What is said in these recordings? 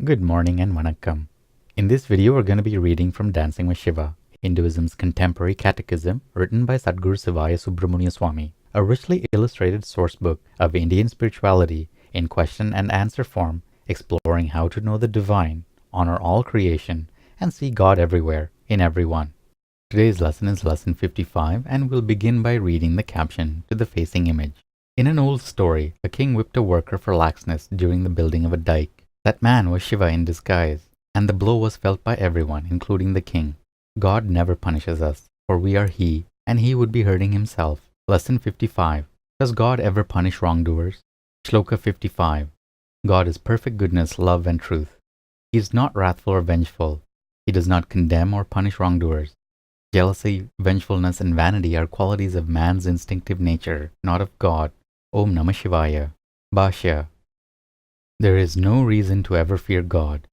Good morning and vanakkam. In this video, we're going to be reading from Dancing with Shiva, Hinduism's contemporary catechism written by Sadguru Sivaya Subramania Swami, a richly illustrated sourcebook of Indian spirituality in question and answer form, exploring how to know the divine, honor all creation, and see God everywhere, in everyone. Today's lesson is lesson 55, and we'll begin by reading the caption to the facing image. In an old story, a king whipped a worker for laxness during the building of a dike. That man was Shiva in disguise, and the blow was felt by everyone, including the king. God never punishes us, for we are He, and He would be hurting Himself. Lesson 55. Does God ever punish wrongdoers? Shloka 55. God is perfect goodness, love, and truth. He is not wrathful or vengeful. He does not condemn or punish wrongdoers. Jealousy, vengefulness, and vanity are qualities of man's instinctive nature, not of God. Aum Namah Sivaya. Bhashya. There is no reason to ever fear God,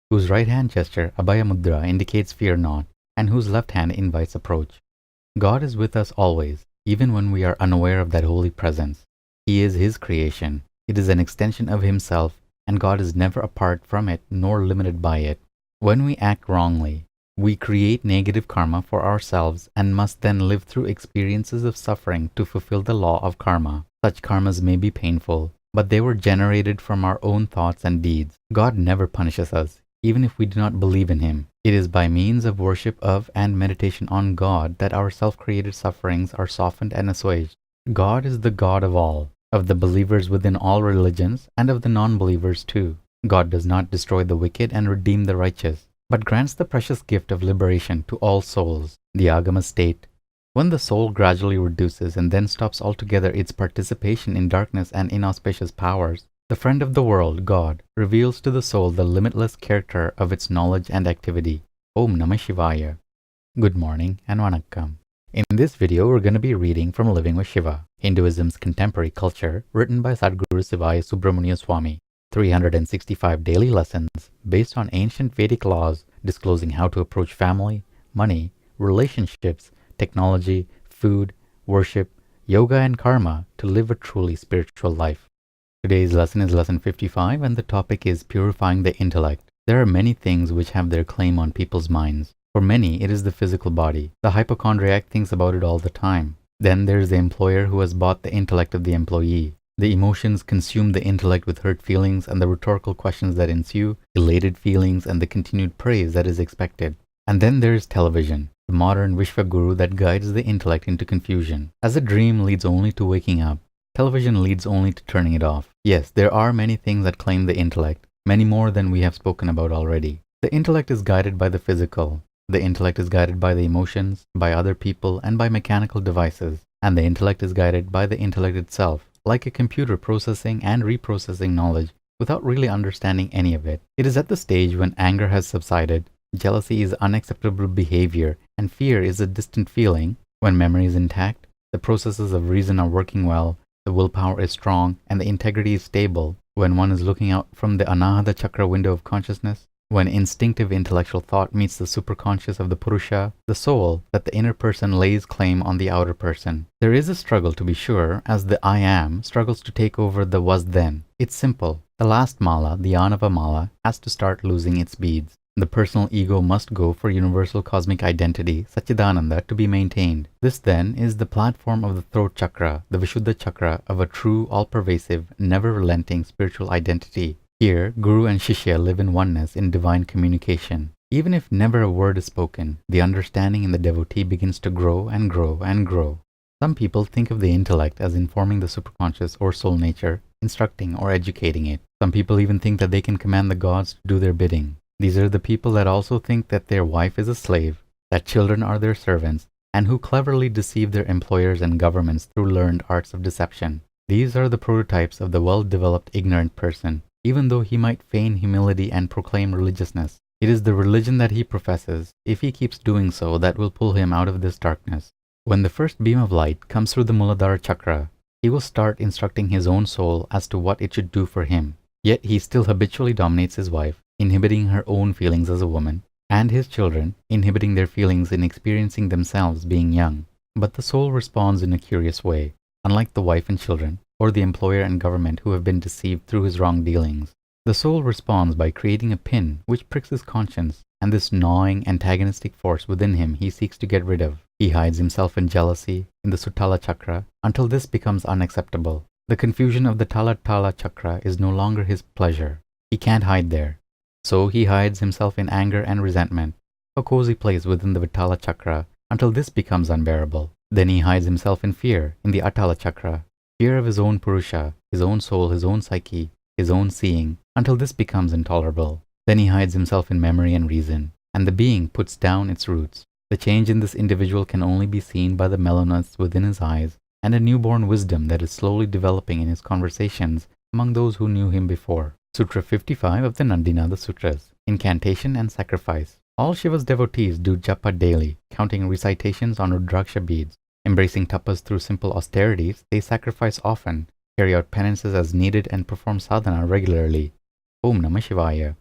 whose right hand gesture, Abhaya Mudra, indicates fear not, and whose left hand invites approach. God is with us always, even when we are unaware of that holy presence. He is His creation. It is an extension of Himself, and God is never apart from it nor limited by it. When we act wrongly, we create negative karma for ourselves and must then live through experiences of suffering to fulfill the law of karma. Such karmas may be painful, but they were generated from our own thoughts and deeds. God never punishes us, even if we do not believe in Him. It is by means of worship of and meditation on God that our self-created sufferings are softened and assuaged. God is the God of all, of the believers within all religions and of the non-believers too. God does not destroy the wicked and redeem the righteous, but grants the precious gift of liberation to all souls. The Agama state. When the soul gradually reduces and then stops altogether its participation in darkness and inauspicious powers, the friend of the world, God, reveals to the soul the limitless character of its knowledge and activity. Aum Namah Sivaya. Good morning and vanakkam. In this video, we're going to be reading from Living with Shiva, Hinduism's contemporary culture, written by Sadguru Sivaya Subramania Swami. 365 daily lessons based on ancient Vedic laws disclosing how to approach family, money, relationships, technology, food, worship, yoga, and karma to live a truly spiritual life. Today's lesson is lesson 55, and the topic is purifying the intellect. There are many things which have their claim on people's minds. For many, it is the physical body. The hypochondriac thinks about it all the time. Then there's the employer who has bought the intellect of the employee. The emotions consume the intellect with hurt feelings and the rhetorical questions that ensue, elated feelings, and the continued praise that is expected. And then there is television, the modern vishvaguru that guides the intellect into confusion. As a dream leads only to waking up, television leads only to turning it off. Yes, there are many things that claim the intellect, many more than we have spoken about already. The intellect is guided by the physical. The intellect is guided by the emotions, by other people, and by mechanical devices. And the intellect is guided by the intellect itself, like a computer processing and reprocessing knowledge without really understanding any of it. It is at the stage when anger has subsided, jealousy is unacceptable behavior, and fear is a distant feeling, when memory is intact, the processes of reason are working well, the willpower is strong, and the integrity is stable, when one is looking out from the Anahata Chakra window of consciousness, when instinctive intellectual thought meets the superconscious of the Purusha, the soul, that the inner person lays claim on the outer person. There is a struggle, to be sure, as the I am struggles to take over the was then. It's simple. The last mala, the Anava mala, has to start losing its beads. The personal ego must go for universal cosmic identity, Satchidananda, to be maintained. This then is the platform of the throat chakra, the Vishuddha chakra of a true, all-pervasive, never-relenting spiritual identity. Here, Guru and Shishya live in oneness in divine communication. Even if never a word is spoken, the understanding in the devotee begins to grow and grow and grow. Some people think of the intellect as informing the superconscious or soul nature, instructing or educating it. Some people even think that they can command the gods to do their bidding. These are the people that also think that their wife is a slave, that children are their servants, and who cleverly deceive their employers and governments through learned arts of deception. These are the prototypes of the well-developed ignorant person, even though he might feign humility and proclaim religiousness. It is the religion that he professes, if he keeps doing so, that will pull him out of this darkness. When the first beam of light comes through the Muladhara chakra, he will start instructing his own soul as to what it should do for him. Yet he still habitually dominates his wife, inhibiting her own feelings as a woman, and his children, inhibiting their feelings in experiencing themselves being young. But the soul responds in a curious way. Unlike the wife and children, or the employer and government who have been deceived through his wrong dealings, The soul responds by creating a pin which pricks his conscience, and this gnawing, antagonistic force within him he seeks to get rid of. He hides himself in jealousy, in the Sutala chakra, until this becomes unacceptable. The confusion of the Tala chakra is no longer his pleasure. He can't hide there. So he hides himself in anger and resentment, a cozy place within the Vitala chakra, until this becomes unbearable. Then he hides himself in fear, in the Atala chakra, fear of his own Purusha, his own soul, his own psyche, his own seeing, until this becomes intolerable. Then he hides himself in memory and reason, and the being puts down its roots. The change in this individual can only be seen by the mellowness within his eyes, and a newborn wisdom that is slowly developing in his conversations among those who knew him before. Sutra 55 of the Nandinada Sutras, Incantation and Sacrifice. All Shiva's devotees do japa daily, counting recitations on Rudraksha beads. Embracing tapas through simple austerities, they sacrifice often, carry out penances as needed, and perform sadhana regularly. Aum Namah Sivaya.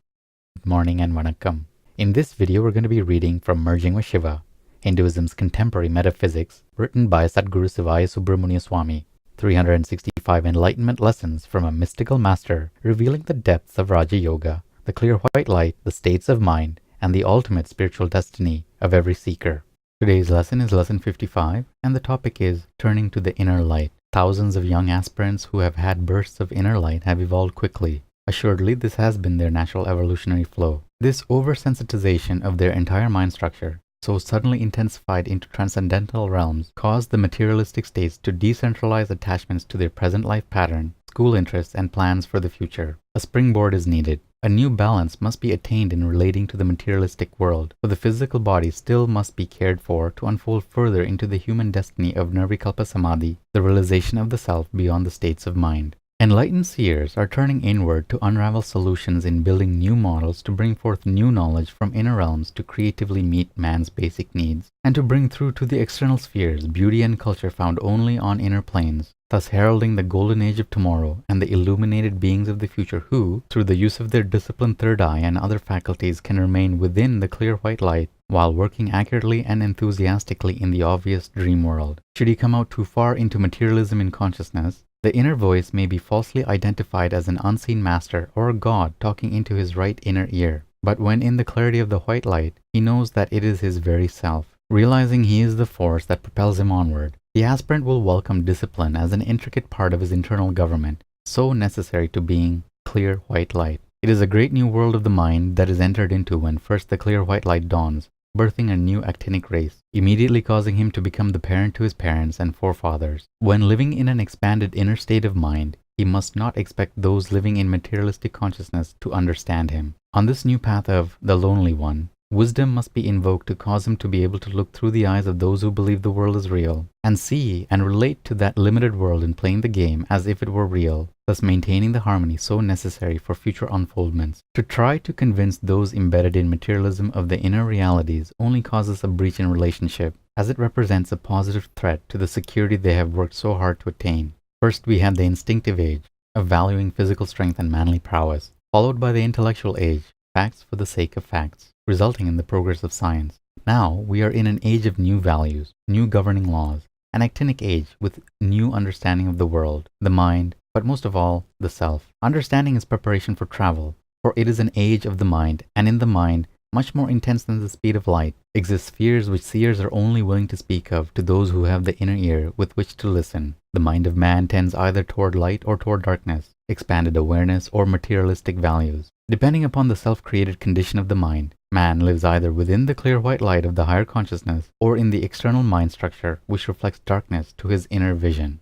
Good morning and vanakkam. In this video, we're going to be reading from Merging with Shiva, Hinduism's Contemporary Metaphysics, written by Sadguru Sivaya Subramania Swami. 365 enlightenment lessons from a mystical master, revealing the depths of Raja Yoga, the clear white light, the states of mind, and the ultimate spiritual destiny of every seeker. Today's lesson is lesson 55, and the topic is turning to the inner light. Thousands of young aspirants who have had bursts of inner light have evolved quickly. Assuredly, this has been their natural evolutionary flow. This oversensitization of their entire mind structure, so suddenly intensified into transcendental realms, caused the materialistic states to decentralize attachments to their present life pattern, school interests, and plans for the future. A springboard is needed. A new balance must be attained in relating to the materialistic world, for the physical body still must be cared for to unfold further into the human destiny of Nirvikalpa Samadhi, the realization of the self beyond the states of mind. Enlightened seers are turning inward to unravel solutions in building new models to bring forth new knowledge from inner realms to creatively meet man's basic needs, and to bring through to the external spheres beauty and culture found only on inner planes, thus heralding the golden age of tomorrow and the illuminated beings of the future who, through the use of their disciplined third eye and other faculties, can remain within the clear white light while working accurately and enthusiastically in the obvious dream world. Should he come out too far into materialism in consciousness, the inner voice may be falsely identified as an unseen master or a god talking into his right inner ear. But when in the clarity of the white light, he knows that it is his very self. Realizing he is the force that propels him onward, the aspirant will welcome discipline as an intricate part of his internal government, so necessary to being clear white light. It is a great new world of the mind that is entered into when first the clear white light dawns, birthing a new actinic race, immediately causing him to become the parent to his parents and forefathers. When living in an expanded inner state of mind, he must not expect those living in materialistic consciousness to understand him. On this new path of the lonely one, wisdom must be invoked to cause him to be able to look through the eyes of those who believe the world is real, and see and relate to that limited world in playing the game as if it were real, thus maintaining the harmony so necessary for future unfoldments. To try to convince those embedded in materialism of the inner realities only causes a breach in relationship, as it represents a positive threat to the security they have worked so hard to attain. First, we have the instinctive age, of valuing physical strength and manly prowess, followed by the intellectual age, facts for the sake of facts, resulting in the progress of science. Now, we are in an age of new values, new governing laws, an actinic age with new understanding of the world, the mind, but most of all, the self. Understanding is preparation for travel, for it is an age of the mind, and in the mind, much more intense than the speed of light, exist spheres which seers are only willing to speak of to those who have the inner ear with which to listen. The mind of man tends either toward light or toward darkness, expanded awareness or materialistic values. Depending upon the self-created condition of the mind, man lives either within the clear white light of the higher consciousness or in the external mind structure which reflects darkness to his inner vision.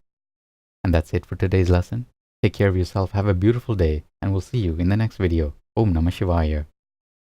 And that's it for today's lesson. Take care of yourself, have a beautiful day, and we'll see you in the next video. Aum Namah Sivaya.